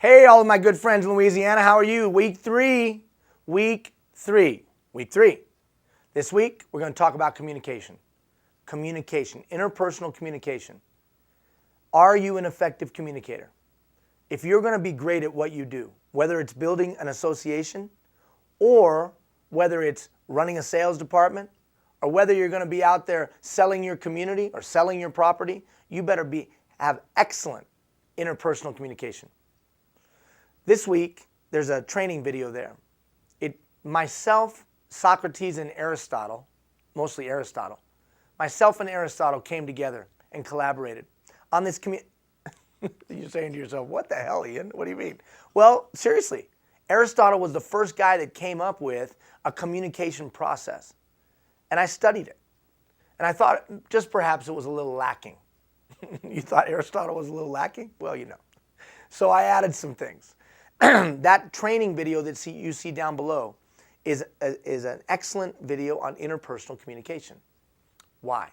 Hey, all of my good friends in Louisiana, how are you? Week three. This week, we're going to talk about communication. Communication, interpersonal communication. Are you an effective communicator? If you're going to be great at what you do, whether it's building an association or whether it's running a sales department or whether you're going to be out there selling your community or selling your property, you better have excellent interpersonal communication. This week, there's a training video there. Myself, Socrates, and Aristotle, mostly Aristotle, myself and Aristotle came together and collaborated on this You're saying to yourself, what the hell, Ian? What do you mean? Well, seriously, Aristotle was the first guy that came up with a communication process. And I studied it. And I thought just perhaps it was a little lacking. You thought Aristotle was a little lacking? Well, you know. So I added some things. That training video that you see down below is an excellent video on interpersonal communication. Why?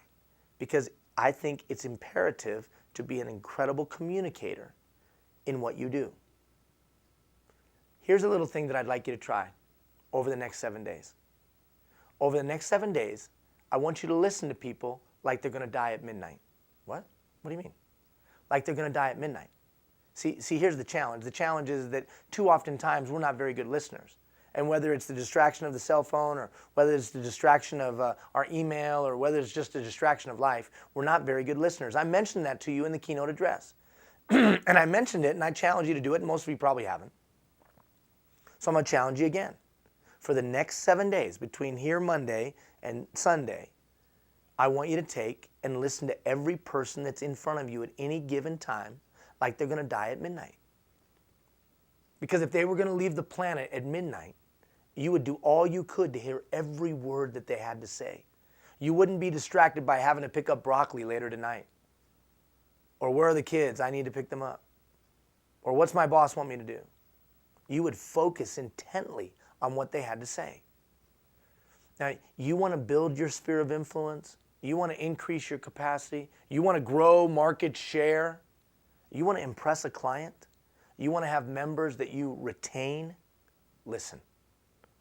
Because I think it's imperative to be an incredible communicator in what you do. Here's a little thing that I'd like you to try over the next 7 days. Over the next 7 days, I want you to listen to people like they're going to die at midnight. What? What do you mean? Like they're going to die at midnight. See, here's the challenge. The challenge is that too often times we're not very good listeners. And whether it's the distraction of the cell phone or whether it's the distraction of our email or whether it's just a distraction of life, we're not very good listeners. I mentioned that to you in the keynote address. And I mentioned it and I challenge you to do it, and most of you probably haven't. So I'm going to challenge you again. For the next 7 days, between here Monday and Sunday, I want you to take and listen to every person that's in front of you at any given time like they're going to die at midnight. Because if they were going to leave the planet at midnight, you would do all you could to hear every word that they had to say. You wouldn't be distracted by having to pick up broccoli later tonight. Or where are the kids? I need to pick them up. Or what's my boss want me to do? You would focus intently on what they had to say. Now, you want to build your sphere of influence. You want to increase your capacity. You want to grow market share. You want to impress a client. You want to have members that you retain. Listen.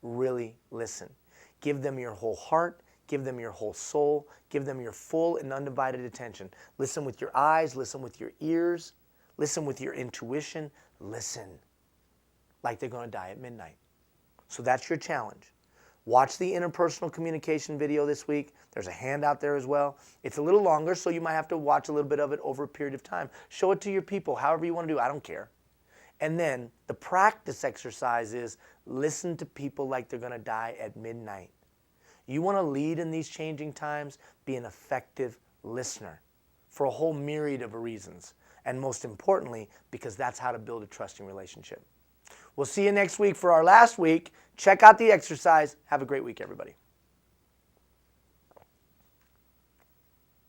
Really listen. Give them your whole heart. Give them your whole soul. Give them your full and undivided attention. Listen with your eyes. Listen with your ears. Listen with your intuition. Listen like they're going to die at midnight. So that's your challenge. Watch the interpersonal communication video this week. There's a handout there as well. It's a little longer, so you might have to watch a little bit of it over a period of time. Show it to your people, however you want to do. I don't care. And then the practice exercise is listen to people like they're going to die at midnight. You want to lead in these changing times? Be an effective listener for a whole myriad of reasons. And most importantly, because that's how to build a trusting relationship. We'll see you next week for our last week. Check out the exercise. Have a great week, everybody.